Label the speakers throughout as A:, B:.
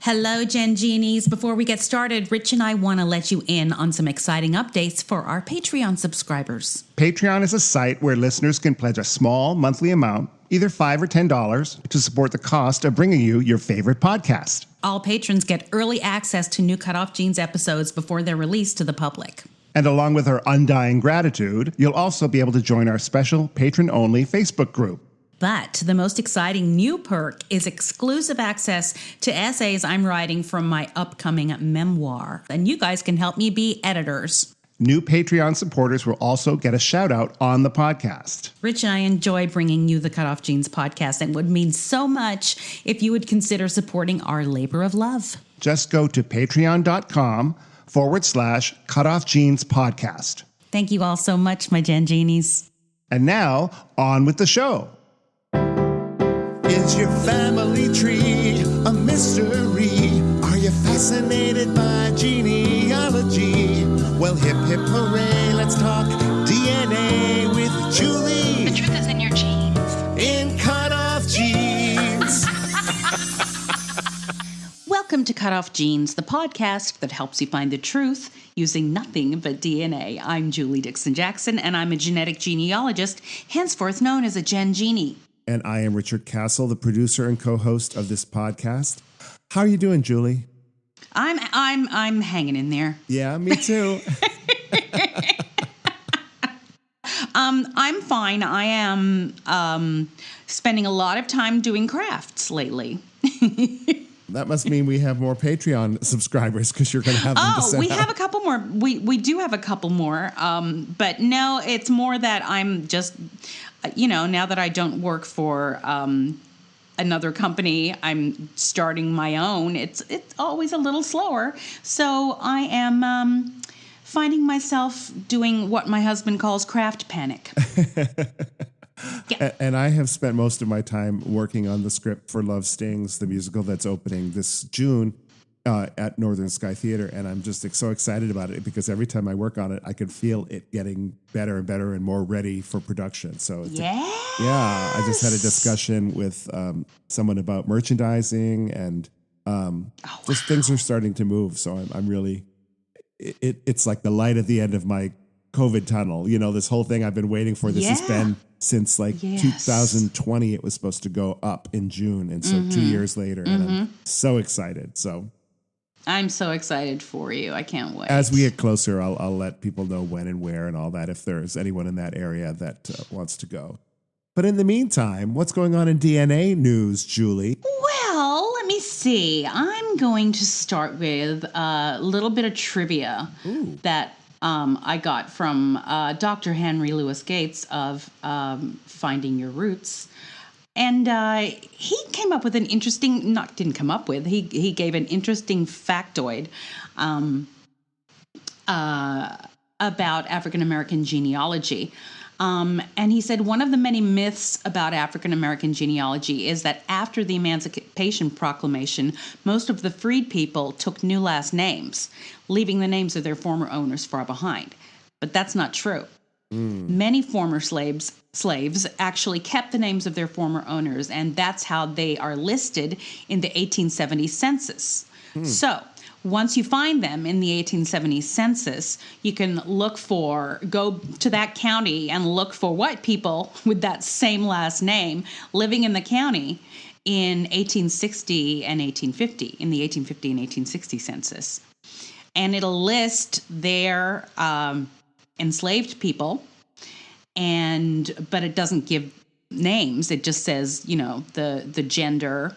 A: Hello, Gen Genies. Before we get started, Rich and I want to let you in on some exciting updates for our Patreon subscribers.
B: Patreon is a site where listeners can pledge a small monthly amount, either $5 or $10, to support the cost of bringing you your favorite podcast.
A: All patrons get early access to new CutOff Jeans episodes before they're released to the public.
B: And along with our undying gratitude, you'll also be able to join our special patron-only Facebook group.
A: But the most exciting new perk is exclusive access to essays I'm writing from my upcoming memoir. And you guys can help me be editors.
B: New Patreon supporters will also get a shout-out on the podcast.
A: Rich and I enjoy bringing you the CutOff Jeans podcast and would mean so much if you would consider supporting our labor of love.
B: Just go to patreon.com/CutOff Jeans podcast.
A: Thank you all so much, my Gen Genies.
B: And now, on with the show.
C: Is your family tree a mystery? Are you fascinated by genealogy? Well, hip, hip, hooray, let's talk DNA with Julie.
A: The truth is in your genes.
C: In CutOff Jeans.
A: Welcome to CutOff Jeans, the podcast that helps you find the truth using nothing but DNA. I'm Julie Dixon-Jackson, and I'm a genetic genealogist, henceforth known as a Gen Genie.
B: And I am Richard Castle, the producer and co-host of this podcast. How are you doing, Julie?
A: I'm hanging in there.
B: Yeah, me too.
A: I'm fine. I am spending a lot of time doing crafts lately.
B: That must mean we have more Patreon subscribers because you're going to have them to send
A: we
B: out.
A: have a couple more. We do have a couple more. But no, it's more that I'm just, now that I don't work for another company, I'm starting my own. It's always a little slower. So I am finding myself doing what my husband calls craft panic. Yeah.
B: And I have spent most of my time working on the script for Love Stings, the musical that's opening this June at Northern Sky Theater. And I'm just so excited about it because every time I work on it, I can feel it getting better and better and more ready for production. So I just had a discussion with someone about merchandising and things are starting to move. So I'm really, it's like the light at the end of my COVID tunnel. This whole thing I've been waiting for. This has been since 2020. It was supposed to go up in June. And so 2 years later, and I'm so excited. So
A: I'm so excited for you. I can't wait.
B: As we get closer, I'll let people know when and where and all that if there's anyone in that area that wants to go. But in the meantime, what's going on in DNA news, Julie?
A: Well, let me see. I'm going to start with a little bit of trivia that I got from Dr. Henry Louis Gates of Finding Your Roots. And he came up with an interesting, he gave an interesting factoid about African-American genealogy. And he said one of the many myths about African-American genealogy is that after the Emancipation Proclamation, most of the freed people took new last names, leaving the names of their former owners far behind. But that's not true. Many former slaves actually kept the names of their former owners, and that's how they are listed in the 1870 census. So once you find them in the 1870 census, you can go to that county and look for white people with that same last name living in the county in 1860 and 1850, in the 1850 and 1860 census. And it'll list their enslaved people, but it doesn't give names. It just says, the gender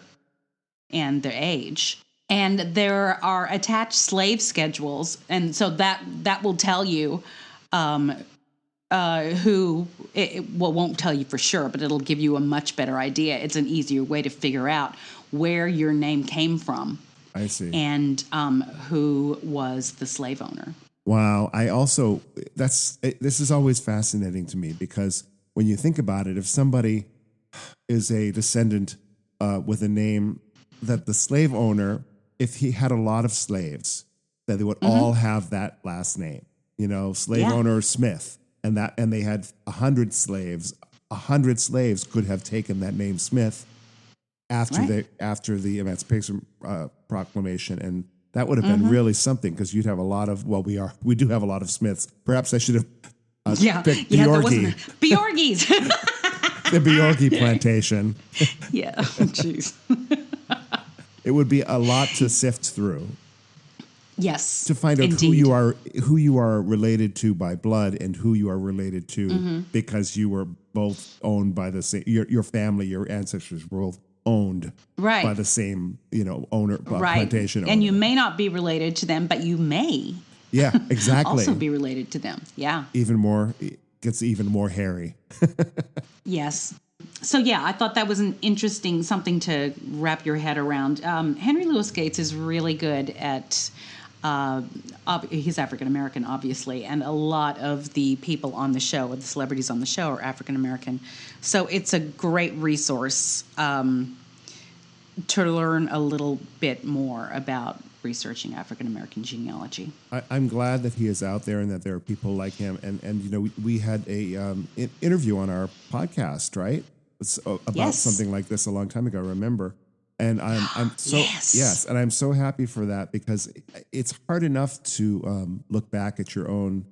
A: and the age. And there are attached slave schedules, and so that will tell you who. Won't tell you for sure, but it'll give you a much better idea. It's an easier way to figure out where your name came from.
B: I see.
A: And who was the slave owner.
B: Wow. This is always fascinating to me because when you think about it, if somebody is a descendant with a name that the slave owner, if he had a lot of slaves, that they would all have that last name, slave owner Smith, and they had 100 slaves. 100 slaves could have taken that name Smith, after the Emancipation Proclamation, and that would have been really something because you'd have a lot of we do have a lot of Smiths. Perhaps I should have picked Bjorgi.
A: Bjorgis.
B: The Bjorgi plantation.
A: Yeah, jeez.
B: It would be a lot to sift through.
A: Yes,
B: to find out who you are related to by blood and who you are related to because you were both owned by the same. Your family, your ancestors were both owned by the same owner, plantation owner.
A: And you may not be related to them, but you may.
B: Yeah, exactly.
A: Also be related to them. Yeah.
B: It gets even more hairy.
A: Yes. So, I thought that was an interesting something to wrap your head around. Henry Louis Gates is really good at, he's African-American, obviously, and a lot of the people on the show, or the celebrities on the show, are African-American. So it's a great resource to learn a little bit more about researching African-American genealogy.
B: I'm glad that he is out there and that there are people like him. And we had a interview on our podcast, right? It's about something like this a long time ago, I remember. And I'm so and I'm so happy for that because it's hard enough to look back at your own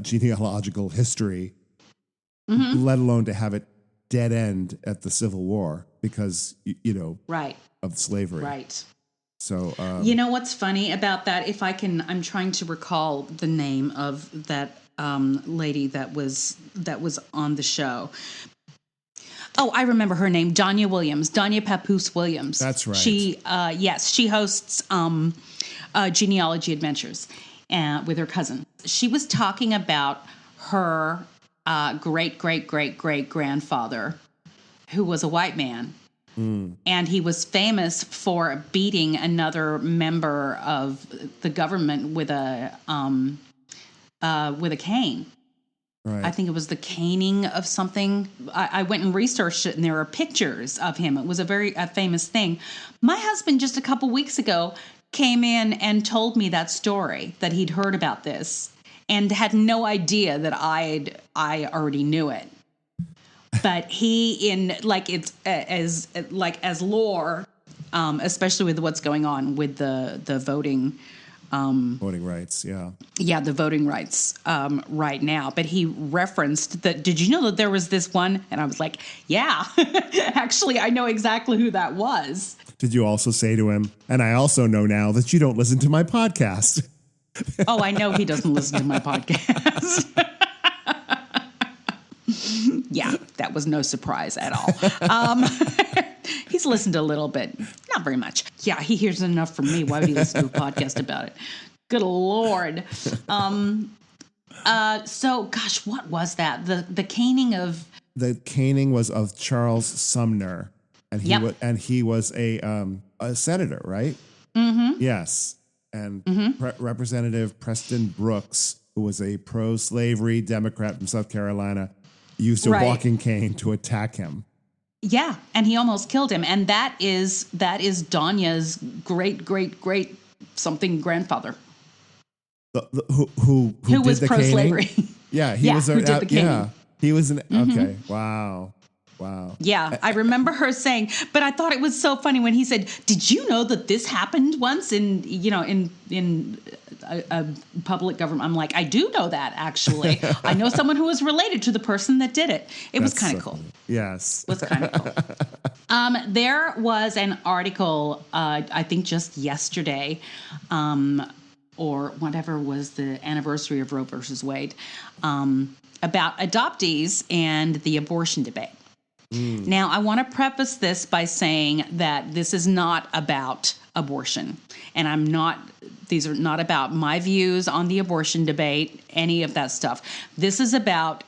B: genealogical history, let alone to have it dead end at the Civil War because of slavery.
A: Right.
B: So
A: you know what's funny about that? If I can, I'm trying to recall the name of that lady that was on the show. Oh, I remember her name, Danya Papoose Williams.
B: That's right.
A: She hosts Genealogy Adventures with her cousin. She was talking about her great-great-great-great-grandfather, who was a white man. And he was famous for beating another member of the government with a cane.
B: Right.
A: I think it was the caning of something. I went and researched it, and there are pictures of him. It was a very famous thing. My husband just a couple weeks ago came in and told me that story, that he'd heard about this and had no idea that I already knew it. But he, as lore, especially with what's going on with the voting.
B: Voting rights, yeah.
A: Yeah, the voting rights right now. But he referenced that, did you know that there was this one? And I was like, yeah, actually, I know exactly who that was.
B: Did you also say to him, and I also know now that you don't listen to my podcast?
A: Oh, I know he doesn't listen to my podcast. Yeah, that was no surprise at all. He's listened a little bit, not very much. Yeah, he hears enough from me. Why would he listen to a podcast about it? Good Lord. So, gosh, what was that? The caning of...
B: The caning was of Charles Sumner, and he was a senator, right? Mm-hmm. Yes, and Representative Preston Brooks, who was a pro-slavery Democrat from South Carolina, used a walking cane to attack him.
A: Yeah, and he almost killed him, and that is Danya's great something grandfather.
B: Who
A: was
B: did the
A: pro-slavery?
B: Caning? Yeah, he was.
A: Who did the caning?
B: Yeah, he was an. Okay, wow.
A: Yeah, I remember her saying, but I thought it was so funny when he said, "Did you know that this happened once in a public government?" I'm like, I do know that, actually. I know someone who was related to the person that did it. It was kind of cool.
B: Yes.
A: It was kind of cool. There was an article, I think just yesterday, or whatever was the anniversary of Roe versus Wade, about adoptees and the abortion debate. Now, I want to preface this by saying that this is not about abortion. And these are not about my views on the abortion debate, any of that stuff. This is about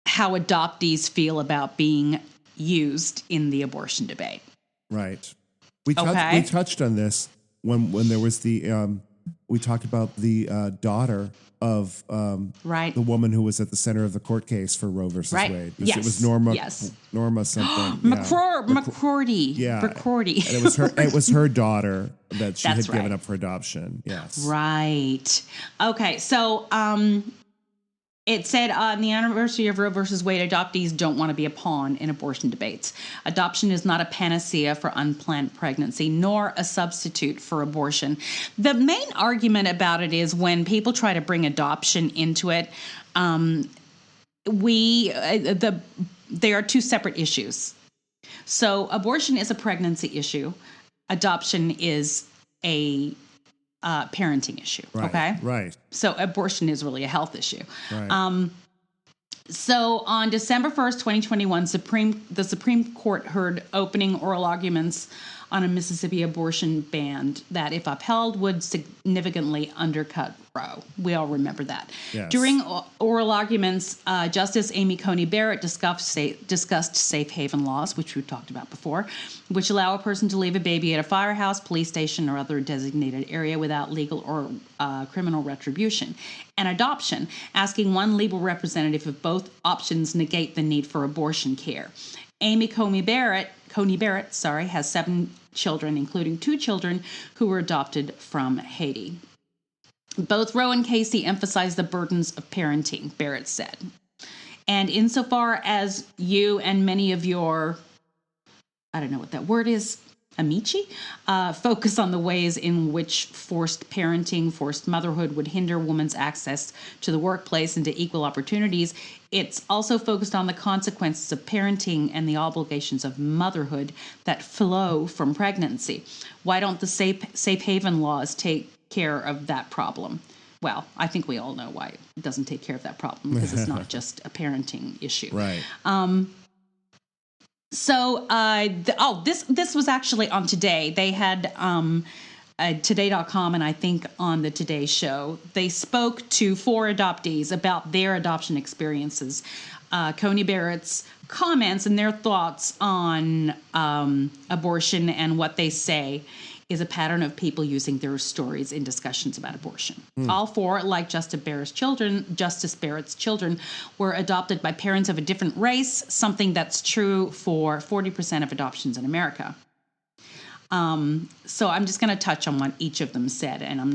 A: how adoptees feel about being used in the abortion debate.
B: Right. We touched on this when there was we talked about the daughter of the woman who was at the center of the court case for Roe versus Wade.
A: Yes.
B: It was Norma something.
A: McCrory.
B: Yeah.
A: McCrory.
B: And it was her daughter that she had given up for adoption. Yes.
A: Right. Okay. So It said on the anniversary of Roe versus Wade, adoptees don't want to be a pawn in abortion debates. Adoption is not a panacea for unplanned pregnancy, nor a substitute for abortion. The main argument about it is when people try to bring adoption into it, they are two separate issues. So abortion is a pregnancy issue. Adoption is a parenting issue.
B: Right,
A: okay.
B: Right.
A: So abortion is really a health issue.
B: Right.
A: So on December 1st, 2021, the Supreme Court heard opening oral arguments on a Mississippi abortion ban that, if upheld, would significantly undercut Roe. We all remember that.
B: Yes.
A: During oral arguments, Justice Amy Coney Barrett discussed safe haven laws, which we've talked about before, which allow a person to leave a baby at a firehouse, police station, or other designated area without legal or criminal retribution, and adoption, asking one legal representative if both options negate the need for abortion care. Amy Coney Barrett, has 7 children, including 2 children who were adopted from Haiti. Both Roe and Casey emphasized the burdens of parenting, Barrett said. And insofar as you and many of your, I don't know what that word is, amici, focus on the ways in which forced parenting, forced motherhood would hinder women's access to the workplace and to equal opportunities, it's also focused on the consequences of parenting and the obligations of motherhood that flow from pregnancy. Why don't the safe haven laws take care of that problem? Well, I think we all know why it doesn't take care of that problem, because it's not just a parenting issue.
B: Right.
A: This was actually on Today. They had Today.com, and I think on the Today Show, they spoke to 4 adoptees about their adoption experiences. Coney Barrett's comments and their thoughts on abortion and what they say is a pattern of people using their stories in discussions about abortion. All 4, like Justice Barrett's children, were adopted by parents of a different race, something that's true for 40% of adoptions in America. So I'm just going to touch on what each of them said, and I'm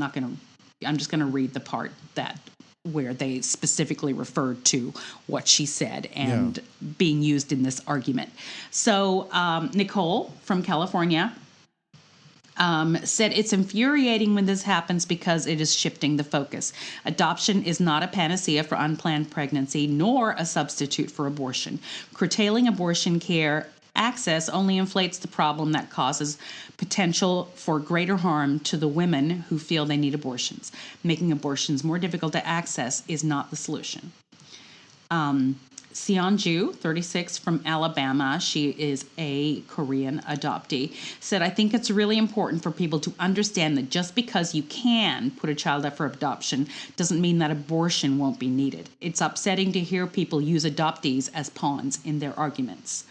A: just going to read the part where they specifically referred to what she said and being used in this argument. So Nicole from California said, it's infuriating when this happens because it is shifting the focus. Adoption is not a panacea for unplanned pregnancy, nor a substitute for abortion. Curtailing abortion care access only inflates the problem that causes potential for greater harm to the women who feel they need abortions. Making abortions more difficult to access is not the solution. Seonju, 36, from Alabama, she is a Korean adoptee, said, I think it's really important for people to understand that just because you can put a child up for adoption doesn't mean that abortion won't be needed. It's upsetting to hear people use adoptees as pawns in their arguments.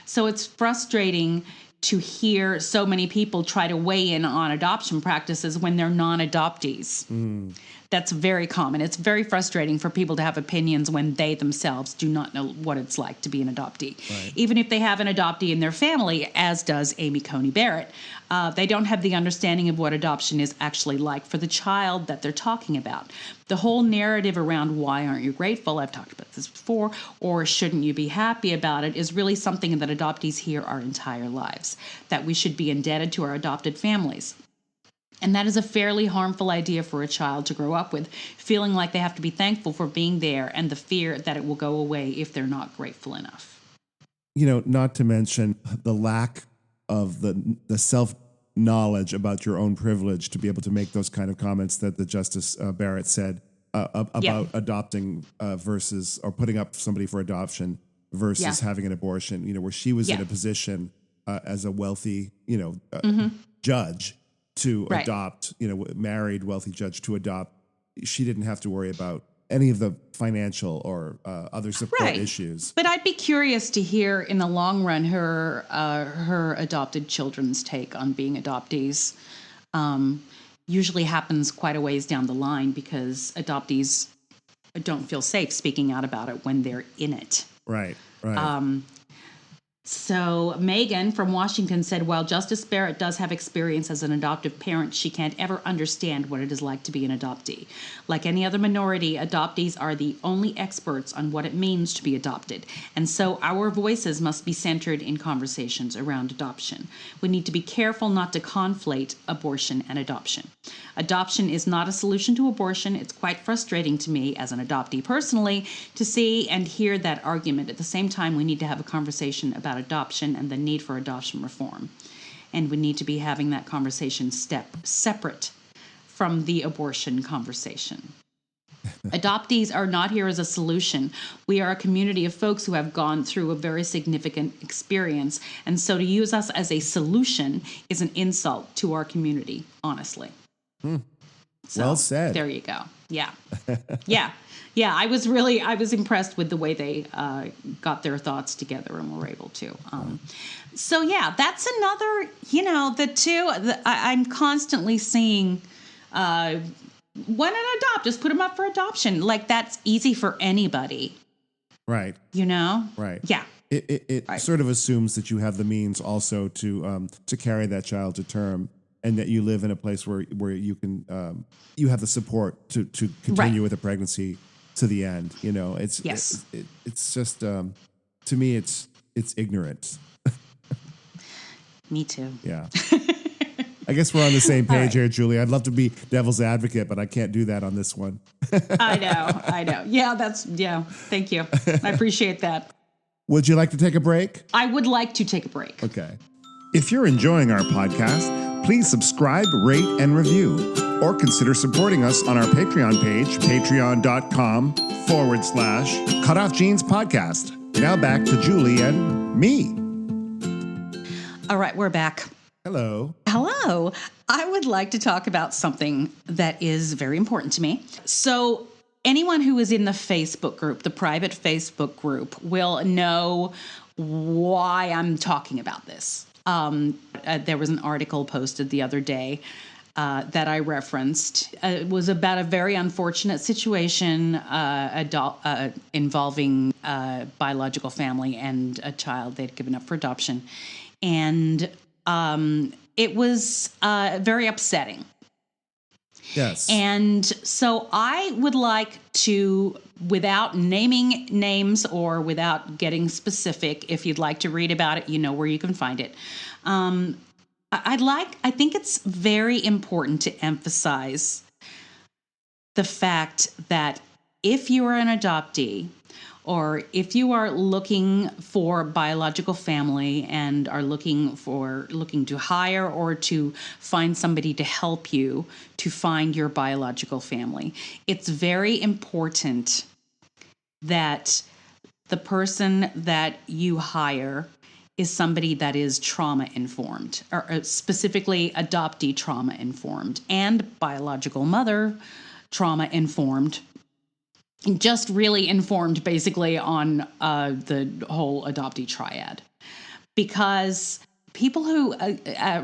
A: So it's frustrating to hear so many people try to weigh in on adoption practices when they're non-adoptees. That's very common. It's very frustrating for people to have opinions when they themselves do not know what it's like to be an adoptee. Right. Even if they have an adoptee in their family, as does Amy Coney Barrett, they don't have the understanding of what adoption is actually like for the child that they're talking about. The whole narrative around why aren't you grateful, I've talked about this before, or shouldn't you be happy about it, is really something that adoptees hear our entire lives, that we should be indebted to our adopted families. And that is a fairly harmful idea for a child to grow up with, feeling like they have to be thankful for being there and the fear that it will go away if they're not grateful enough.
B: You know, not to mention the lack of the self-knowledge about your own privilege to be able to make those kind of comments that the Justice Barrett said about adopting versus, or putting up somebody for adoption versus having an abortion, you know, where she was in a position as a wealthy, judge to adopt, married wealthy judge to adopt. She didn't have to worry about any of the financial or other support issues.
A: But I'd be curious to hear in the long run her adopted children's take on being adoptees. Usually happens quite a ways down the line because adoptees don't feel safe speaking out about it when they're in it.
B: Right.
A: So Megan from Washington said, while Justice Barrett does have experience as an adoptive parent, she can't ever understand what it is like to be an adoptee. Like any other minority, adoptees are the only experts on what it means to be adopted. And so our voices must be centered in conversations around adoption. We need to be careful not to conflate abortion and adoption. Adoption is not a solution to abortion. It's quite frustrating to me as an adoptee personally to see and hear that argument. At the same time, we need to have a conversation about adoption and the need for adoption reform. And we need to be having that conversation separate from the abortion conversation. Adoptees are not here as a solution. We are a community of folks who have gone through a very significant experience. And so to use us as a solution is an insult to our community, honestly. So,
B: well said.
A: There you go. Yeah. Yeah. I was impressed with the way they got their thoughts together and were able to. So yeah, that's another, I'm constantly seeing, why not adopt? Just put them up for adoption. Like that's easy for anybody.
B: Right.
A: Right. Yeah.
B: It right. Sort of assumes that you have the means also to carry that child to term. And that you live in a place where you can you have the support to continue with a pregnancy to the end. It's just to me it's ignorant.
A: Me too.
B: Yeah. I guess we're on the same page
A: right.
B: here, Julie. I'd love to be devil's advocate, but I can't do that on this one.
A: I know. Yeah, thank you. I appreciate that.
B: Would you like to take a break?
A: I would like to take a break.
B: Okay.
C: If you're enjoying our podcast, please subscribe, rate, and review, or consider supporting us on our Patreon page, patreon.com/CutOff Jeans Podcast. Now back to Julie and me.
A: All right, we're back.
B: Hello.
A: I would like to talk about something that is very important to me. So anyone who is in the Facebook group, the private Facebook group, will know why I'm talking about this. There was an article posted the other day that I referenced. It was about a very unfortunate situation involving a biological family and a child they'd given up for adoption. And it was very upsetting.
B: Yes.
A: And so I would like to, without naming names or without getting specific, if you'd like to read about it, you know where you can find it. I think it's very important to emphasize the fact that if you are an adoptee, or if you are looking for biological family and are looking to hire or to find somebody to help you to find your biological family, it's very important that the person that you hire is somebody that is trauma informed, or specifically adoptee trauma informed and biological mother trauma informed. Just really informed basically on the whole adoptee triad. Because people who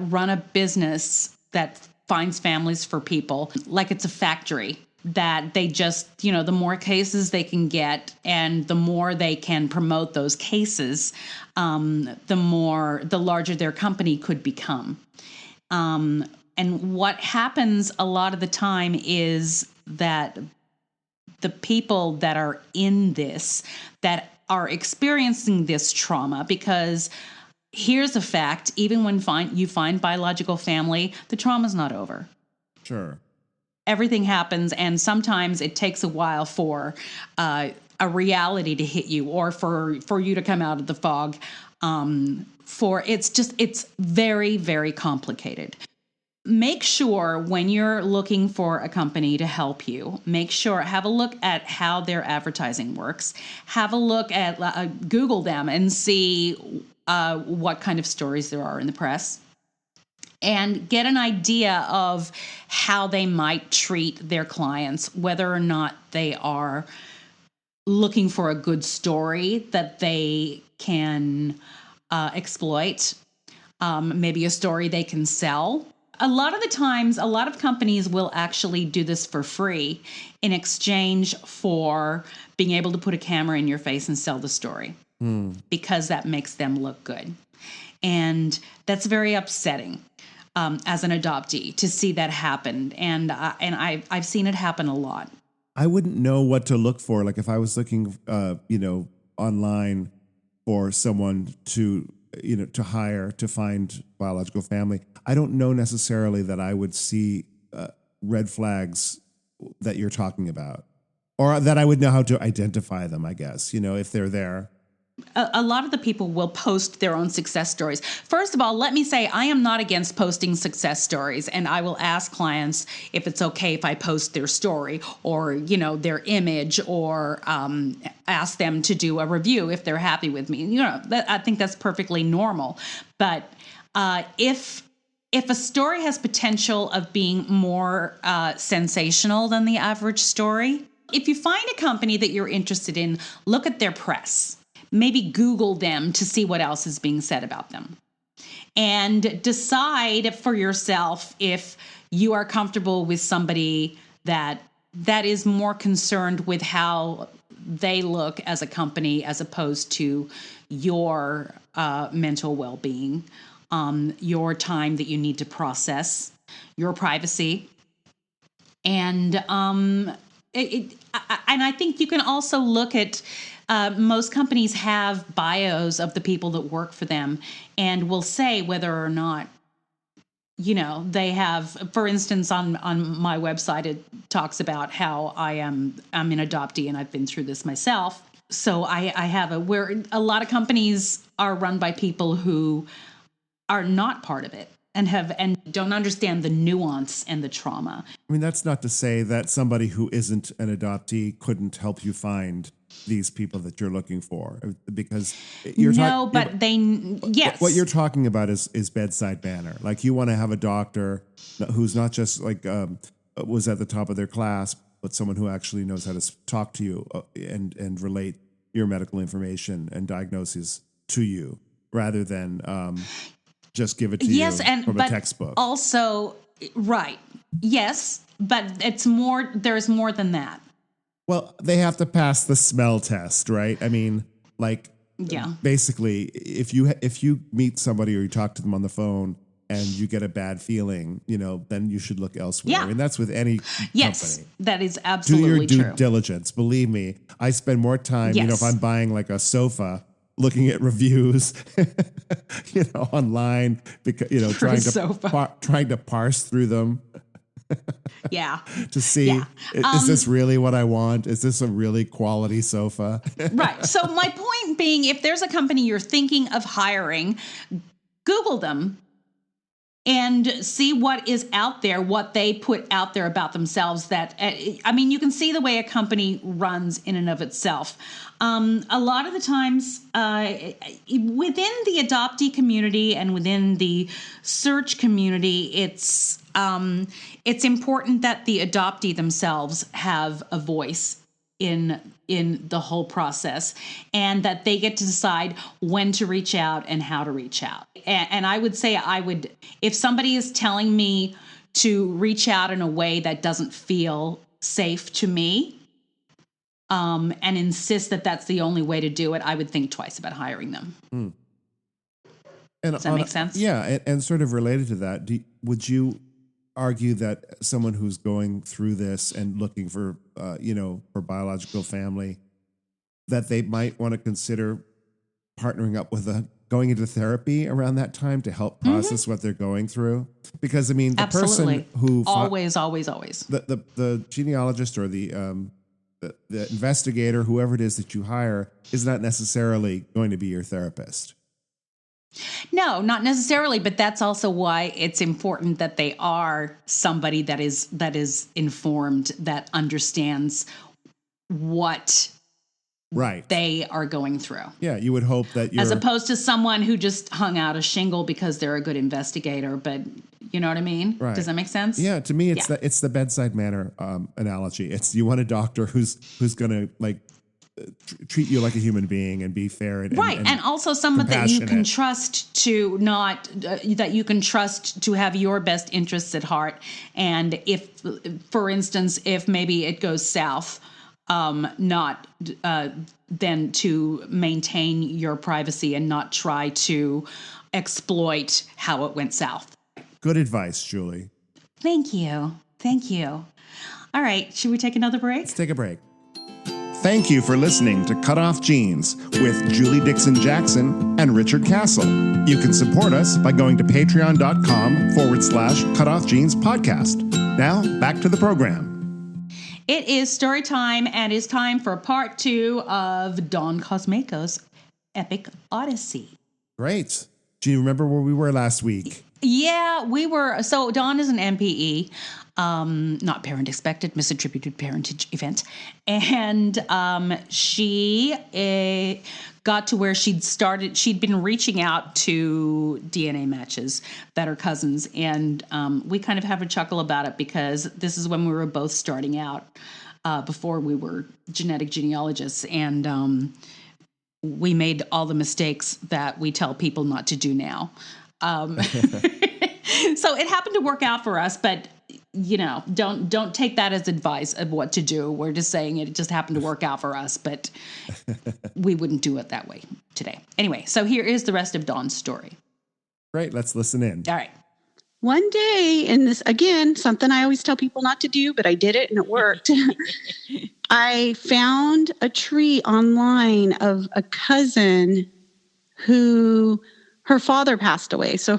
A: run a business that finds families for people, like it's a factory, that they just, the more cases they can get and the more they can promote those cases, the larger their company could become. And what happens a lot of the time is that the people that are in this, that are experiencing this trauma, because here's a fact, even when you find biological family, the trauma's not over.
B: Sure.
A: Everything happens, and sometimes it takes a while for a reality to hit you, or for you to come out of the fog. It's very, very complicated. Make sure when you're looking for a company to help you, have a look at how their advertising works. Have a look at, Google them and see what kind of stories there are in the press. And get an idea of how they might treat their clients, whether or not they are looking for a good story that they can exploit, maybe a story they can sell. A lot of the times, a lot of companies will actually do this for free in exchange for being able to put a camera in your face and sell the story. because that makes them look good. And that's very upsetting as an adoptee to see that happen. And I've seen it happen a lot.
B: I wouldn't know what to look for. Like if I was looking, online for someone to hire to find biological family, I don't know necessarily that I would see red flags that you're talking about, or that I would know how to identify them, I guess, if they're there.
A: A lot of the people will post their own success stories. First of all, let me say I am not against posting success stories, and I will ask clients if it's okay if I post their story or, their image, or ask them to do a review if they're happy with me. I think that's perfectly normal. But if a story has potential of being more sensational than the average story, if you find a company that you're interested in, look at their press. Maybe Google them to see what else is being said about them. And decide for yourself if you are comfortable with somebody that is more concerned with how they look as a company as opposed to your mental well-being, your time that you need to process, your privacy. And I think you can also look at most companies have bios of the people that work for them and will say whether or not, they have, for instance, on my website, it talks about how I'm an adoptee and I've been through this myself. So I have where a lot of companies are run by people who are not part of it and don't understand the nuance and the trauma.
B: I mean, that's not to say that somebody who isn't an adoptee couldn't help you find these people that you're looking for, because you're
A: yes.
B: What you're talking about is bedside manner. Like you want to have a doctor who's not just like was at the top of their class, but someone who actually knows how to talk to you and relate your medical information and diagnoses to you, rather than just give it to you from a textbook.
A: Also, right. Yes, but it's more, there's more than that.
B: Well, they have to pass the smell test, right? I mean, basically, if you meet somebody or you talk to them on the phone and you get a bad feeling, then you should look elsewhere.
A: Yeah.
B: I mean, that's with any company.
A: That is absolutely true.
B: Do your due diligence. Believe me, I spend more time, if I'm buying like a sofa, looking at reviews, online, because trying to parse through them.
A: Yeah.
B: To see, is this really what I want? Is this a really quality sofa?
A: Right. So my point being, if there's a company you're thinking of hiring, Google them and see what is out there, what they put out there about themselves. That, you can see the way a company runs in and of itself. A lot of the times within the adoptee community and within the search community, it's important that the adoptee themselves have a voice in the whole process, and that they get to decide when to reach out and how to reach out. And I would say if somebody is telling me to reach out in a way that doesn't feel safe to me, and insist that that's the only way to do it, I would think twice about hiring them. And does that make sense?
B: Yeah, and sort of related to that, would you argue that someone who's going through this and looking for, for biological family, that they might want to consider partnering up with going into therapy around that time to help process what they're going through? Because the
A: Absolutely.
B: person who
A: always
B: the genealogist or the investigator, whoever it is that you hire, is not necessarily going to be your therapist.
A: No, not necessarily, but that's also why it's important that they are somebody that is informed, that understands what they are going through.
B: Yeah, you would hope that
A: as opposed to someone who just hung out a shingle because they're a good investigator, but you know what I mean?
B: Right.
A: Does that make sense?
B: Yeah, to me, it's the bedside manner analogy. It's you want a doctor who's going to treat you like a human being and be fair and
A: also someone that you can trust to that you can trust to have your best interests at heart. And if, for instance, if maybe it goes south, not than to maintain your privacy and not try to exploit how it went south.
B: Good advice, Julie.
A: Thank you. Thank you. All right. Should we take another break?
B: Let's take a break.
C: Thank you for listening to CutOff Genes with Julie Dixon-Jackson and Richard Castle. You can support us by going to patreon.com/CutOff Genes podcast. Now, back to the program.
A: It is story time, and it's time for part 2 of Don Kosmakos' epic Odyssey.
B: Great. Do you remember where we were last week?
A: Yeah, we were. So Dawn is an MPE, not parent expected, misattributed parentage event. And she got to where she'd been reaching out to DNA matches that are cousins. And we kind of have a chuckle about it because this is when we were both starting out before we were genetic genealogists. And we made all the mistakes that we tell people not to do now. So it happened to work out for us, but don't take that as advice of what to do. We're just saying it just happened to work out for us, but we wouldn't do it that way today. Anyway, so here is the rest of Dawn's story.
B: Great. Let's listen in.
A: All right.
D: One day, and this, again, something I always tell people not to do, but I did it and it worked. I found a tree online of a cousin who her father passed away. So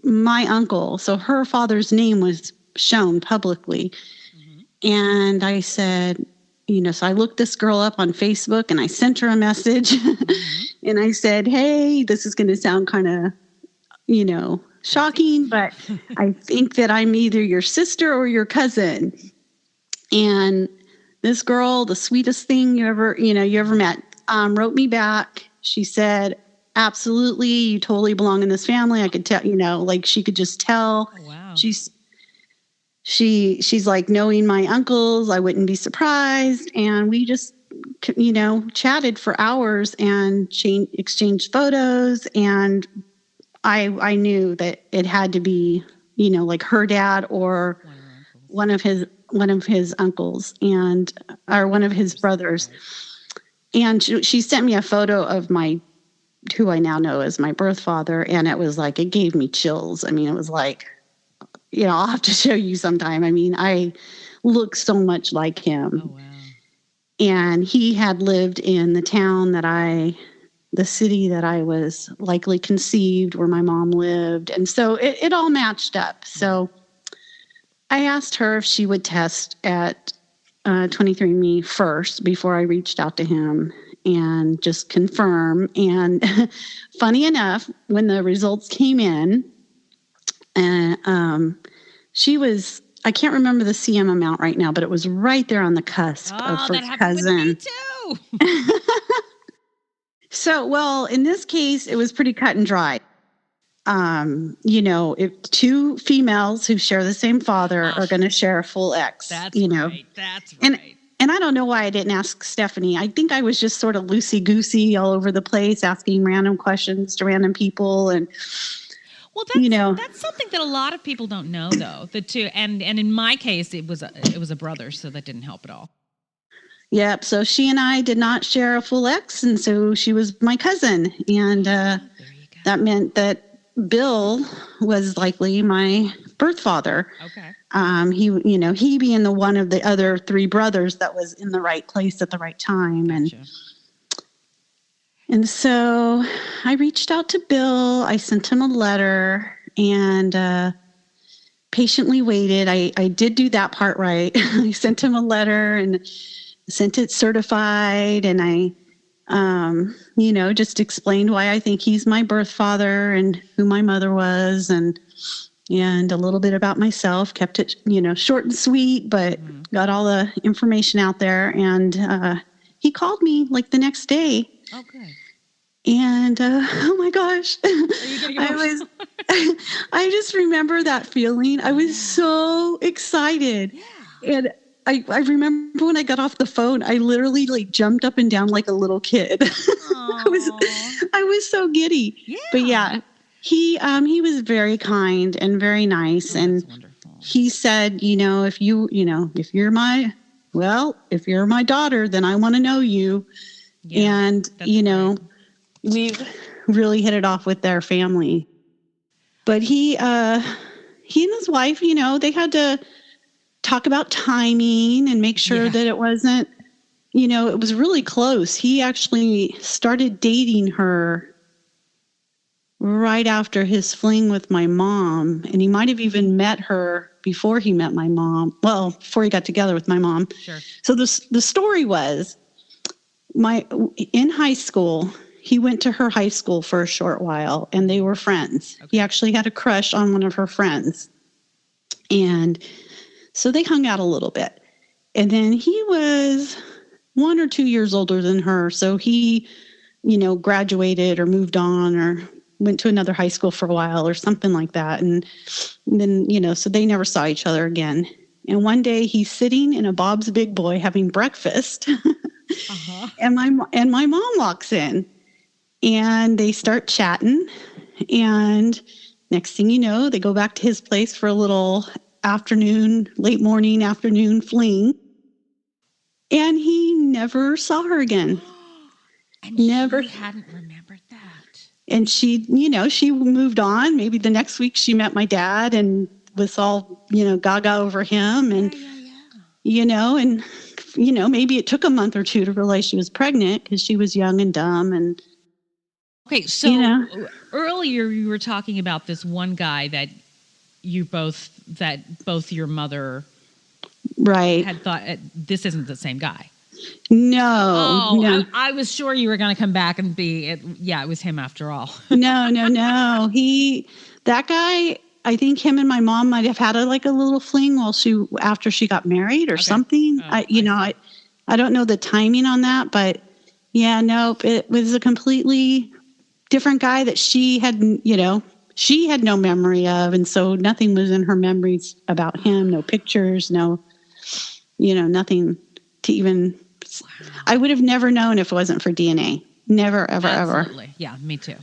D: my uncle, so her father's name was shown publicly. Mm-hmm. And I said, so I looked this girl up on Facebook and I sent her a message. Mm-hmm. And I said, hey, this is going to sound kind of, shocking, but I think that I'm either your sister or your cousin. And this girl, the sweetest thing you ever met, wrote me back. She said, absolutely, you totally belong in this family. I could tell, she could just tell.
E: Oh, wow.
D: She's like, knowing my uncles, I wouldn't be surprised. And we just, chatted for hours and exchanged photos. And I knew that it had to be, like her dad or one of his uncles or one of his brothers. And she sent me a photo of who I now know as my birth father. And it was like, it gave me chills. I mean, it was like, I'll have to show you sometime. I mean, I look so much like him.
E: Oh, wow.
D: And he had lived in the city that I was likely conceived, where my mom lived. And so it all matched up. So I asked her if she would test at 23andMe first before I reached out to him and just confirm. And funny enough, when the results came in, she was, I can't remember the CM amount right now, but it was right there on the cusp of first
E: that
D: cousin.
E: With me too.
D: So, well, in this case, it was pretty cut and dry. If two females who share the same father are going to share a full X,
E: That's right. That's right.
D: And I don't know why I didn't ask Stephanie. I think I was just sort of loosey-goosey all over the place, asking random questions to random people. And,
E: well, that's something that a lot of people don't know, though. The two, and in my case, it was a brother, so that didn't help at all.
D: Yep. So she and I did not share a full X, and so she was my cousin. And that meant that Bill was likely my birth father.
E: Okay.
D: He being the one of the other three brothers that was in the right place at the right time.
E: Gotcha.
D: And so I reached out to Bill. I sent him a letter and patiently waited. I did do that part right. I sent him a letter and sent it certified, and I just explained why I think he's my birth father and who my mother was, and a little bit about myself. Kept it, short and sweet, but got all the information out there. And he called me like the next day.
E: Okay.
D: And oh my gosh, I just remember that feeling. I was so excited. Yeah. And I remember when I got off the phone, I literally jumped up and down like a little kid. I was so giddy. Yeah. But yeah, he was very kind and very nice. And
E: wonderful.
D: He said, if you're well, if you're my daughter, then I want to know you.
E: Yeah,
D: and,
E: great.
D: We've really hit it off with their family. But he and his wife, they had to talk about timing and make sure that it wasn't, it was really close. He actually started dating her right after his fling with my mom. And he might have even met her before he met my mom. Well, before he got together with my mom.
E: Sure.
D: So the story was in high school, he went to her high school for a short while and they were friends. Okay. He actually had a crush on one of her friends. And so they hung out a little bit. And then he was 1 or 2 years older than her. So he, graduated or moved on or went to another high school for a while or something like that. And then, so they never saw each other again. And one day he's sitting in a Bob's Big Boy having breakfast. And my mom walks in and they start chatting. And next thing you know, they go back to his place for a little late morning afternoon fling. And he never saw her again.
E: And she hadn't remembered that.
D: And she moved on. Maybe the next week she met my dad and was all, gaga over him. And, and, maybe it took a month or two to realize she was pregnant because she was young and dumb. And
E: okay, so earlier you were talking about this one guy that both your mother had thought this isn't the same guy.
D: No.
E: No. I was sure you were going to come back and it was him after all.
D: No. That guy, I think him and my mom might have had a little fling after she got married or something. I don't know the timing on that, but it was a completely different guy that she had no memory of. And so nothing was in her memories about him, no pictures, no, nothing to even, I would have never known if it wasn't for DNA. Never, ever,
E: Absolutely.
D: ever.
E: Yeah, me too.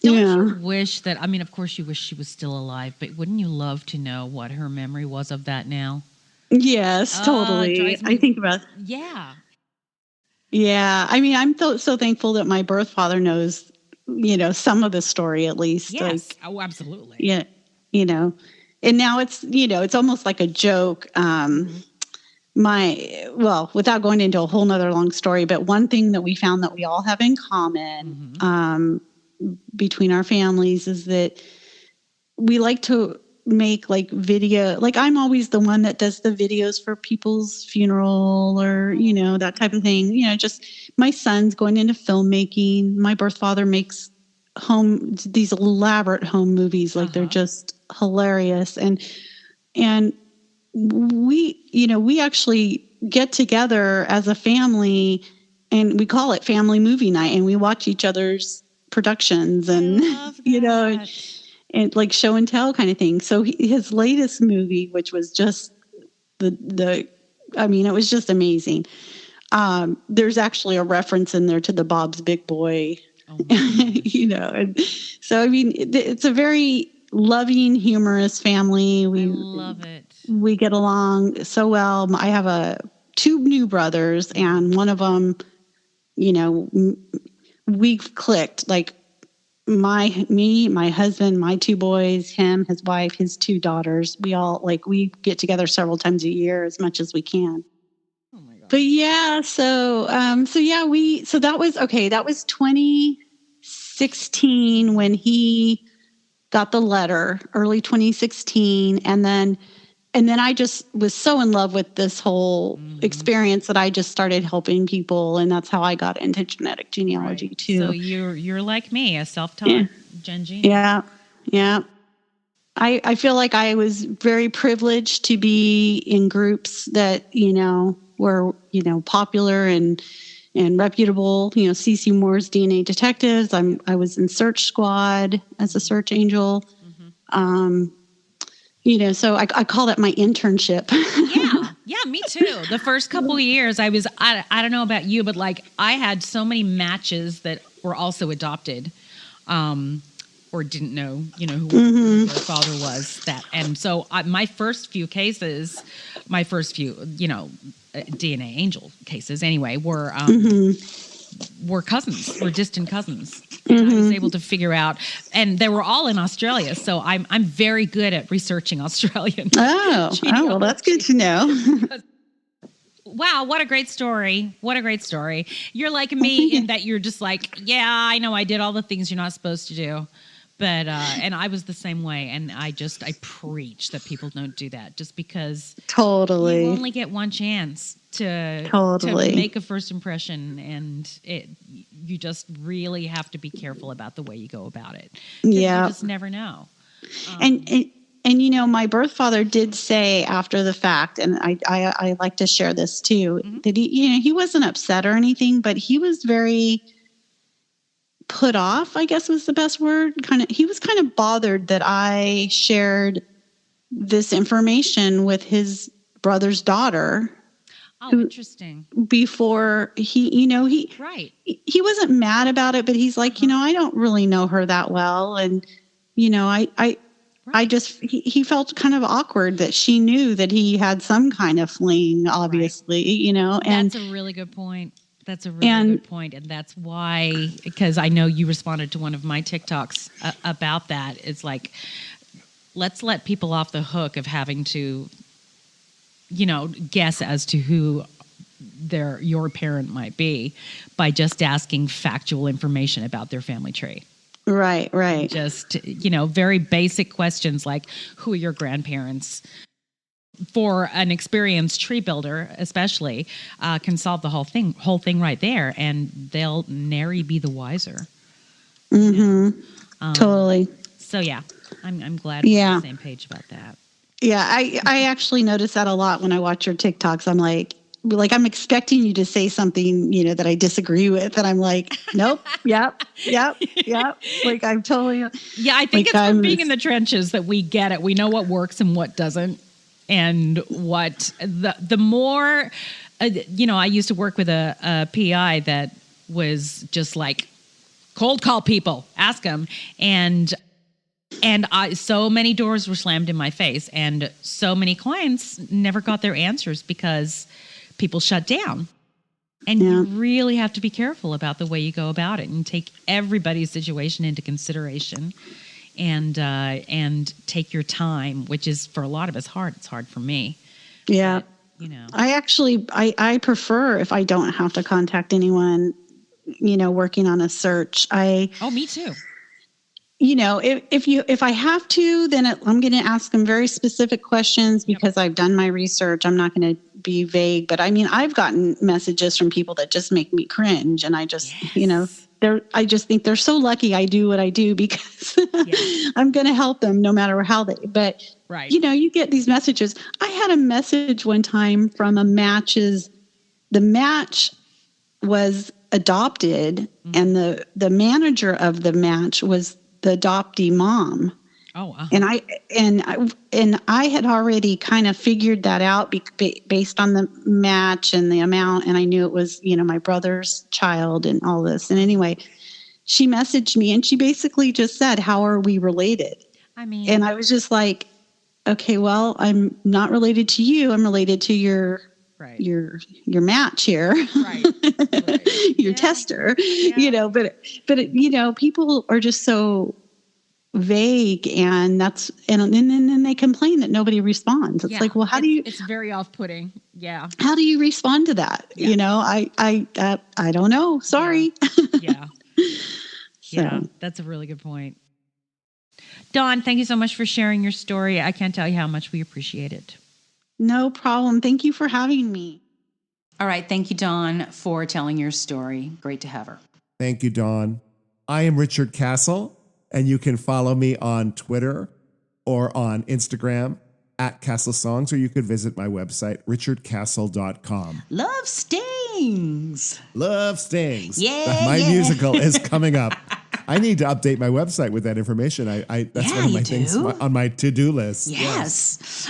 E: Don't you wish that, of course you wish she was still alive, but wouldn't you love to know what her memory was of that now?
D: Yes, totally. I think about it.
E: Yeah.
D: Yeah. I'm so thankful that my birth father knows, some of the story at least.
E: Yes. Absolutely.
D: Yeah. And now it's, it's almost like a joke. Without going into a whole nother long story, but one thing that we found that we all have in common, between our families is that we like to make video. I'm always the one that does the videos for people's funeral or, that type of thing. Just my son's going into filmmaking. My birth father makes these elaborate home movies. They're just hilarious. And we actually get together as a family and we call it family movie night and we watch each other's productions and, and show and tell kind of thing. So his latest movie, which was just it was just amazing. There's actually a reference in there to the Bob's Big Boy, and so, it's a very loving, humorous family.
E: I love it.
D: We get along so well. I have 2 new brothers and one of them, we've clicked my husband, my 2 boys, him, his wife, his 2 daughters. We all we get together several times a year as much as we can. Oh my God. But that was 2016 when he got the letter, early 2016. And then I just was so in love with this whole experience that I just started helping people. And that's how I got into genetic genealogy too.
E: So you're like me, a self-taught Gen Gene.
D: Yeah. Yeah. I feel like I was very privileged to be in groups that, were, popular and reputable, CC Moore's DNA detectives. I was in Search Squad as a search angel. So I call that my internship.
E: Yeah, me too. The first couple of years I don't know about you, but I had so many matches that were also adopted. or didn't know, who their father was. And so my first few, DNA angel cases anyway, were cousins, were distant cousins. And I was able to figure out, and they were all in Australia. So I'm very good at researching Australian.
D: Well, that's good to know.
E: Wow, what a great story. What a great story. You're like me in that you're just like, yeah, I know I did all the things you're not supposed to do. But, and I was the same way. And I preach that people don't do that just because you only get one chance to make a first impression. And you just really have to be careful about the way you go about it. Yeah. You just never know.
D: And my birth father did say after the fact, and I like to share this too, that he wasn't upset or anything, but he was very put off, I guess was the best word. He was kind of bothered that I shared this information with his brother's daughter.
E: Oh, interesting.
D: Before he wasn't mad about it, but he's like, I don't really know her that well. And, he felt kind of awkward that she knew that he had some kind of fling, obviously, and
E: that's a really good point. That's a really good point. And that's why, because I know you responded to one of my TikToks about that. It's like, let's let people off the hook of having to, guess as to who your parent might be by just asking factual information about their family tree.
D: Right.
E: Just, very basic questions like, who are your grandparents? For an experienced tree builder, especially, can solve the whole thing right there, and they'll nary be the wiser.
D: Totally.
E: So yeah, I'm glad we're on the same page about that.
D: Yeah, I actually notice that a lot when I watch your TikToks. I'm like I'm expecting you to say something, that I disagree with, and I'm like, nope, yep. Like I'm totally.
E: Yeah, I think it's from being in the trenches that we get it. We know what works and what doesn't. And what the more, I used to work with a PI that was just like, cold call people, ask them. And so many doors were slammed in my face, and so many clients never got their answers because people shut down. And you really have to be careful about the way you go about it and take everybody's situation into consideration. And take your time, which is for a lot of us hard. It's hard for me.
D: Yeah.
E: But,
D: I prefer if I don't have to contact anyone, working on a search.
E: Me too.
D: If I have to, then I'm going to ask them very specific questions because I've done my research. I'm not going to be vague, but I've gotten messages from people that just make me cringe, and I just, I just think they're so lucky I do what I do because I'm going to help them no matter how but you get these messages. I had a message one time from the match was adopted, and the manager of the match was the adoptee mom.
E: Oh,
D: and I had already kind of figured that out based on the match and the amount, and I knew it was my brother's child and all this. And anyway, she messaged me and she basically just said, "How are we related?" And I was just like, "Okay, well, I'm not related to you. I'm related to your match here, your tester." But people are just so vague, and then they complain that nobody responds. It's like, well,
E: it's very off-putting. Yeah.
D: How do you respond to that? I don't know. Sorry.
E: Yeah. Yeah. That's a really good point. Dawn, thank you so much for sharing your story. I can't tell you how much we appreciate it.
D: No problem. Thank you for having me.
A: All right. Thank you, Dawn, for telling your story. Great to have her.
B: Thank you, Dawn. I am Richard Castle, and you can follow me on Twitter or on Instagram @CastleSongs, or you could visit my website, richardcastle.com.
A: Love Stings.
B: Love Stings.
A: Yeah.
B: My musical is coming up. I need to update my website with that information. That's one of my things on my to-do list.
A: Yes.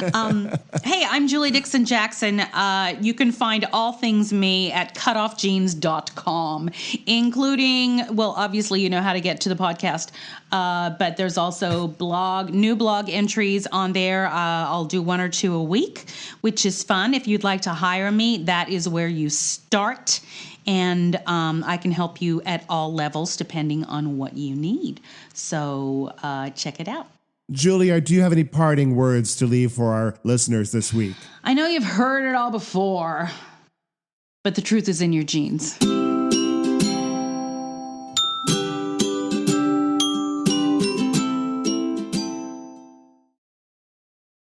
A: Hey, I'm Julie Dixon Jackson. You can find all things me at cutoffjeans.com, including, well, obviously you know how to get to the podcast, but there's also new blog entries on there. I'll do 1 or 2 a week, which is fun. If you'd like to hire me, that is where you start. And I can help you at all levels depending on what you need. So check it out.
B: Julia, do you have any parting words to leave for our listeners this week?
A: I know you've heard it all before, but the truth is in your genes.